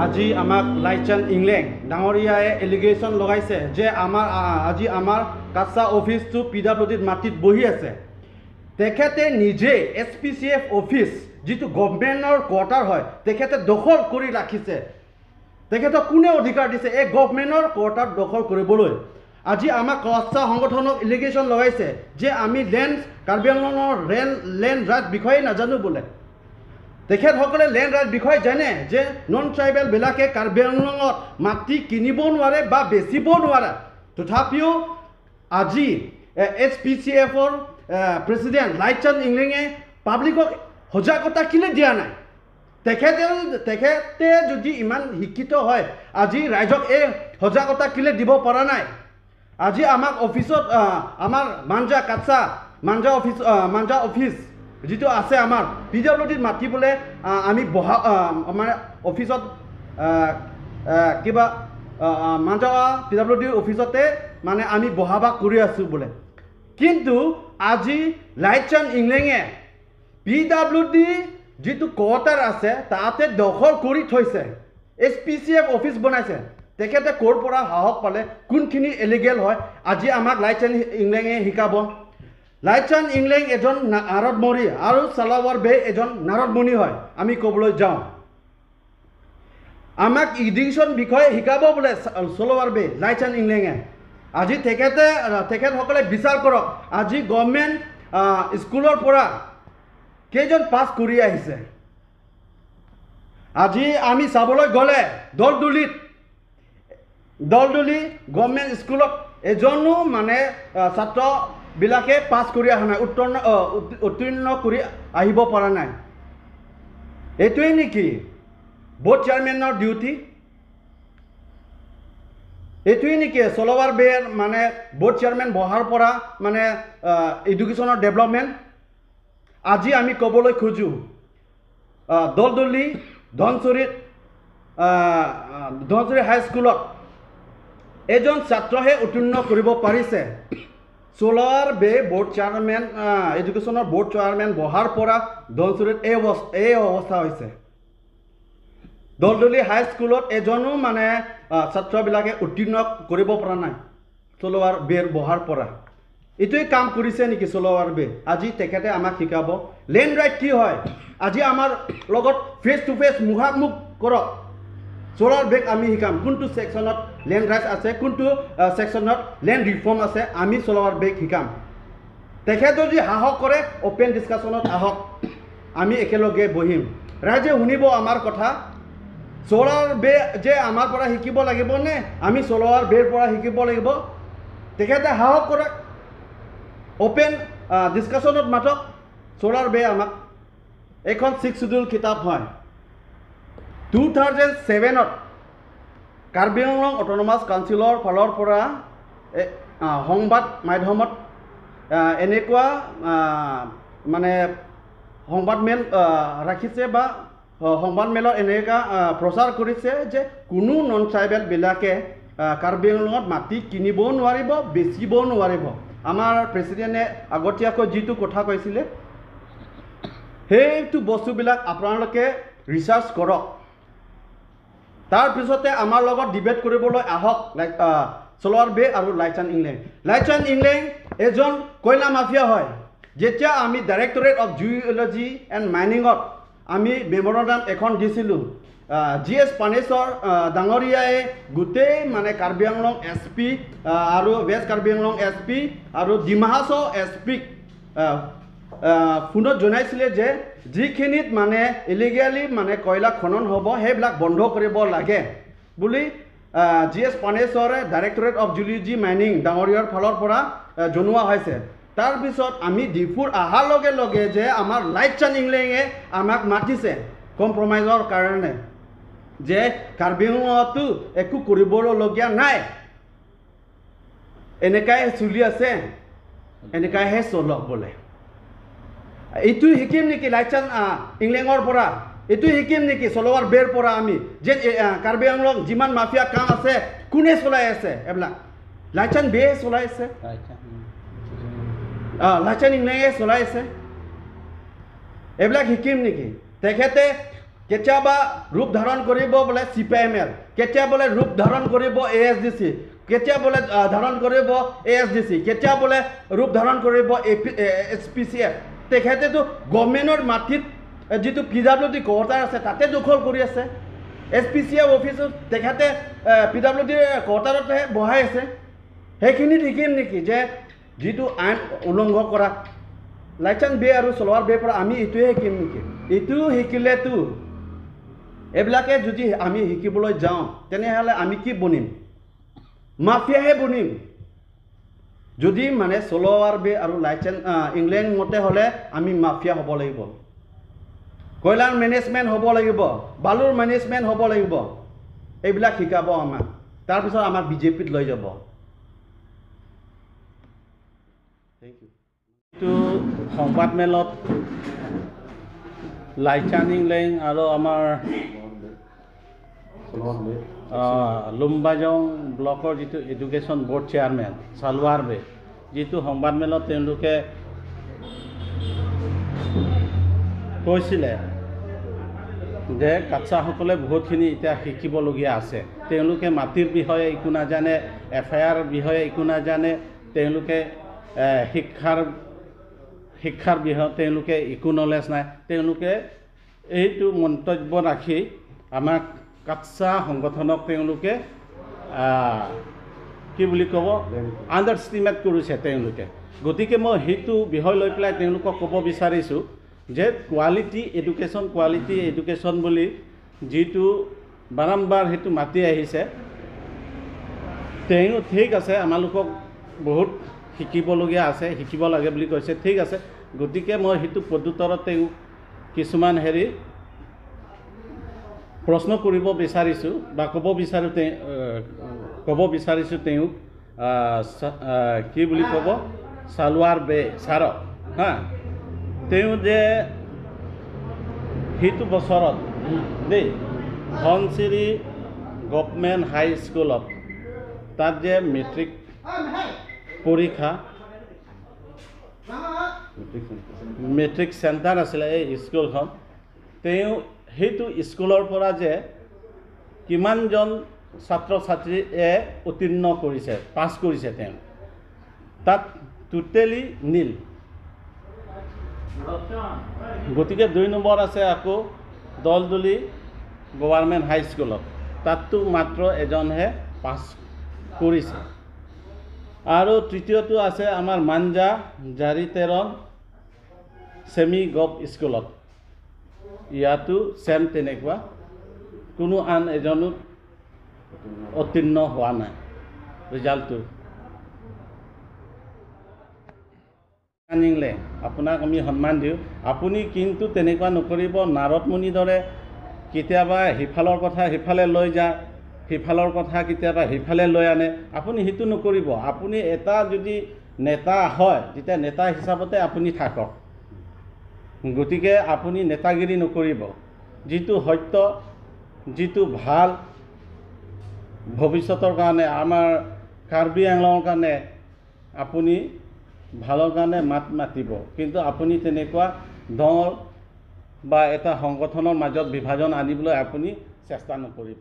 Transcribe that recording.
আজি আমাক লাইচান ইংলেং ডাঙৰীয়াই এলিগেশ্যন লগাইছে যে আজি আমাৰ কাছা অফিচটো PWDত মাটিত বহি আছে। তেখেতে নিজে SPCF অফিচ যিটো গভৰ্ণমেণ্টৰ কোৱাৰ্টাৰ হয় তেখেতে দখল কৰি ৰাখিছে। তেখেতক কোনে অধিকাৰ দিছে এই গভৰ্ণমেণ্টৰ কোৱাৰ্টাৰ দখল কৰিবলৈ? আজি আমাক কাছা সংগঠনক এলিগেশ্যন লগাইছে যে আমি কাৰ্বি আংলঙৰ লেণ্ড ৰাইট বিষয়ে নাজানো বোলে। তেখেতসকলে লেণ্ড ৰাইট বিষয়ে জানে যে নন ট্ৰাইবেলবিলাকে কাৰ্বি আংলঙত মাটি কিনিব নোৱাৰে বা বেচিব নোৱাৰে। তথাপিও আজি SPCFৰ প্ৰেচিডেণ্ট লাইচান ইংলেঙে পাব্লিকক সজাগতা কিনে দিয়া নাই? তেখেতে যদি ইমান শিক্ষিত হয় আজি ৰাইজক এই সজাগতা কিলে দিব পৰা নাই? আজি আমাক অফিচত আমাৰ মাঞ্জা অফিচ যিটো আছে আমাৰ PWDত মাতিবলৈ আমি মানে অফিচত কিবা মাঞ্জা PWD অফিচতে মানে আমি বহাবাস কৰি আছোঁ বোলে। কিন্তু আজি লাইচান ইংলেঙে PWD যিটো কোৱাৰ্টাৰ আছে তাতে দখল কৰি থৈছে, SPCF অফিচ বনাইছে। তেখেতে ক'ৰ পৰা সাহস পালে? কোনখিনি এলিগেল হয় আজি আমাক লাইচান ইংলেঙে শিকাব? লাইচান ইংলেং এজন নাৰদমণি আৰু চালাৱাৰ বে এজন নাৰদমণি হয়। আমি ক'বলৈ যাওঁ আমাক ইৰিগেশ্যন বিষয়ে শিকাব বোলে চালাৱাৰ বে লাইচান ইংলেঙে। আজি তেখেতসকলে বিচাৰ কৰক আজি গভৰ্ণমেণ্ট স্কুলৰ পৰা কেইজন পাছ কৰি আহিছে? আজি আমি চাবলৈ গ'লে দলদলি গভৰ্ণমেণ্ট স্কুলত এজনো মানে ছাত্ৰবিলাকে পাছ কৰি অহা নাই, উত্তীৰ্ণ কৰি আহিব পৰা নাই। এইটোৱেই নেকি বোৰ্ড চেয়াৰমেনৰ ডিউটি? এইটোৱেই নেকি চালাৱাৰ বেৰ মানে বোৰ্ড চেয়াৰমেন বহাৰ পৰা মানে এডুকেশ্যনৰ ডেভেলপমেণ্ট? আজি আমি ক'বলৈ খোজোঁ দলদলি ধনচুৰী হাইস্কুলত এজন ছাত্ৰহে উত্তীৰ্ণ কৰিব পাৰিছে। চালাৱাৰ বে বোৰ্ড চেয়াৰমেন এডুকেশ্যনৰ বোৰ্ড চেয়াৰমেন বহাৰ পৰা ধনচুৰীত এই অৱস্থা হৈছে। দলদলি হাইস্কুলত এজনো মানে ছাত্ৰবিলাকে উত্তীৰ্ণ কৰিব পৰা নাই চালাৱাৰ বেৰ বহাৰ পৰা। এইটোৱেই কাম কৰিছে নেকি চালাৱাৰ বে? আজি তেখেতে আমাক শিকাব লেণ্ড ৰাইট কি হয়। আজি আমাৰ লগত ফেচ টু ফেচ মুখামুখ কৰক। চালাৱাৰ বেক আমি শিকাম কোনটো ছেকশ্যনত লেণ্ড ৰাইট আছে, কোনটো ছেকশ্যনত লেণ্ড ৰিফৰ্ম আছে। আমি চালাৱাৰ বেক শিকাম। তেখেতে যদি সাহস কৰে অ'পেন ডিছকাশ্যনত আহক, আমি একেলগে বহিম, ৰাইজে শুনিব আমাৰ কথা। চালাৱাৰ বে যে আমাৰ পৰা শিকিব লাগিব নে আমি চালাৱাৰ বেৰ পৰা শিকিব লাগিব? তেখেতে সাহস কৰক, অ'পেন ডিছকাশ্যনত মাতক। চালাৱাৰ বে আমাক এখন 6 শিডিউল কিতাপ হয় 2007ত কাৰ্বি আংলং অট'নমাছ কাউন্সিলৰ ফালৰ পৰা সংবাদ মাধ্যমত এনেকুৱা মানে সংবাদমেল ৰাখিছে বা সংবাদমেলত এনেকুৱা প্ৰচাৰ কৰিছে যে কোনো নন ট্ৰাইবেলবিলাকে কাৰ্বি আংলঙত মাটি কিনিব নোৱাৰিব, বেচিব নোৱাৰিব। আমাৰ প্ৰেচিডেণ্টে আগতীয়াকৈ যিটো কথা কৈছিলে সেইটো বস্তুবিলাক আপোনালোকে ৰিচাৰ্চ কৰক। তাৰপিছতে আমাৰ লগত ডিবেট কৰিবলৈ আহক চালাৱাৰ বে আৰু লাইচান ইংলেং। লাইচান ইংলেং এজন কয়লা মাফিয়া হয়। যেতিয়া আমি ডাইৰেক্টৰেট অফ জিঅ'লজি এণ্ড মাইনিঙত আমি মেমৰেণ্ডাম এখন দিছিলোঁ, GS পানেশ্বৰ ডাঙৰীয়াই গোটেই মানে কাৰ্বি আংলং SP আৰু ৱেষ্ট কাৰ্বি আংলং SP আৰু ডিমা হাছাও SPক ফোনত জনাইছিলে যে যিখিনিত মানে ইলিগেলি মানে কয়লা খনন হ'ব সেইবিলাক বন্ধ কৰিব লাগে বুলি GS পানেশ্বৰে ডাইৰেক্টৰেট অফ জিঅ'লজি মাইনিং ডাঙৰীয়াৰ ফালৰ পৰা জনোৱা হৈছে। তাৰপিছত আমি ডিফুৰ অহাৰ লগে লগে যে আমাৰ লাইচান ইংলেঙে আমাক মাতিছে কম্প্ৰমাইজৰ কাৰণে যে কাৰ্বি আংলঙতো একো কৰিবলগীয়া নাই, এনেকাই চলি আছে, এনেকাইহে চলক বোলে। এইটো শিকিম নেকি লাইচান ইংলেঙৰ পৰা? এইটো শিকিম নেকি চালাৱাৰ বেৰ পৰা আমি যে কাৰ্বি আংলং যিমান মাফিয়া কাম আছে কোনে চলাই আছে? এইবিলাক লাইচান বে চলাই আছে, লাইচান ইংলেঙে চলাই আছে। এইবিলাক শিকিম নেকি? তেখেতে কেতিয়াবা ৰূপ ধাৰণ কৰিব বোলে CPIML, কেতিয়া বোলে ৰূপ ধাৰণ কৰিব ASDC, কেতিয়া বোলে ধাৰণ কৰিব ASDC, কেতিয়া বোলে ৰূপ ধাৰণ কৰিব SPCF। তেখেতেতো গভৰ্ণমেণ্টৰ মাটিত যিটো PWD কোৱাৰ্টাৰ আছে তাতে দখল কৰি আছে। SPCF অফিচত তেখেতে PWD কোৱাৰ্টাৰতে বহাই আছে। সেইখিনি শিকিম নেকি যে যিটো আইন উলংঘন কৰা লাইচেন্স বে আৰু চলোৱাৰ বে পৰা আমি এইটোৱে শিকিম নেকি? এইটো শিকিলেতো এইবিলাকে যদি আমি শিকিবলৈ যাওঁ তেনেহ'লে আমি কি বনিম? মাফিয়াহে বনিম। যদি মানে চলোৱাৰ বে আৰু লাইচেন্স ইংলেণ্ড মতে হ'লে আমি মাফিয়া হ'ব লাগিব, কয়লাৰ মেনেজমেণ্ট হ'ব লাগিব, বালুৰ মেনেজমেণ্ট হ'ব লাগিব। এইবিলাক শিকাব আমাক, তাৰপিছত আমাক বিজেপিত লৈ যাব। Thank you. এইটো সংবাদমেলত লাইচান ইংলেং আৰু আমাৰ লুম্বাজং ব্লকৰ যিটো education board chairman Salwar Bey, যিটো সংবাদমেলত তেওঁলোকে কৈছিলে যে কাছাসকলে বহুতখিনি এতিয়া শিকিবলগীয়া আছে। তেওঁলোকে মাটিৰ বিষয়ে একো নাজানে, FIR বিষয়ে একো নাজানে, তেওঁলোকে শিক্ষাৰ বিষয়ে তেওঁলোকে একো নলেজ নাই। তেওঁলোকে এইটো মন্তব্য ৰাখি আমাক কাটচা সংগঠনক তেওঁলোকে কি বুলি ক'ব আণ্ডাৰ এষ্টিমেট কৰিছে তেওঁলোকে। গতিকে মই সেইটো বিষয় লৈ পেলাই তেওঁলোকক ক'ব বিচাৰিছোঁ যে কোৱালিটি এডুকেশ্যন বুলি যিটো বাৰম্বাৰ সেইটো মাতি আহিছে, তেওঁ ঠিক আছে, আমালোকক বহুত শিকিবলগীয়া আছে, শিকিব লাগে বুলি কৈছে, ঠিক আছে। গতিকে মই সেইটো পদ্ধতিৰত তেওঁ কিছুমান প্ৰশ্ন কৰিব বিচাৰিছোঁ বা ক'ব বিচাৰিছোঁ তেওঁক কি বুলি ক'ব চালৱাৰ বে ছাৰক হা। তেওঁ যে সেইটো বছৰত দেই ধনচিৰি গভৰ্ণমেণ্ট হাই স্কুলত তাত যে মেট্ৰিক পৰীক্ষা মেট্ৰিক চেণ্টাৰ আছিলে এই স্কুলখন, তেওঁ সেইটো স্কুলৰ পৰা যে কিমানজন ছাত্ৰ ছাত্ৰীয়ে উত্তীৰ্ণ কৰিছে, পাছ কৰিছে, তেওঁ তাত টোটেলি নীল। গতিকে 2 নম্বৰ আছে আকৌ দলদলি গভৰ্ণমেণ্ট হাই স্কুলত, তাততো মাত্ৰ এজনহে পাছ কৰিছে। আৰু তৃতীয়টো আছে আমাৰ মাঞ্জা জাৰিতেৰণ ছেমি গভ স্কুলত, ইয়াতো চেম তেনেকুৱা, কোনো আন এজনো উত্তীৰ্ণ হোৱা নাই ৰিজাল্টটো। ইংলেণ্ড আপোনাক আমি সন্মান দিওঁ, আপুনি কিন্তু তেনেকুৱা নকৰিব। নাৰদমুনিৰ দৰে কেতিয়াবা সিফালৰ কথা সিফালে লৈ যায়, সিফালৰ কথা কেতিয়াবা সিফালে লৈ আনে, আপুনি সেইটো নকৰিব। আপুনি এটা যদি নেতা হয় তেতিয়া নেতা হিচাপতে আপুনি থাকক। গতিকে আপুনি নেতাগিৰি নকৰিব। যিটো সত্য, যিটো ভাল ভৱিষ্যতৰ কাৰণে, আমাৰ কাৰ্বি আংলঙৰ কাৰণে আপুনি ভালৰ কাৰণে মাতিব, কিন্তু আপুনি তেনেকুৱা দল বা এটা সংগঠনৰ মাজত বিভাজন আনিবলৈ আপুনি চেষ্টা নকৰিব।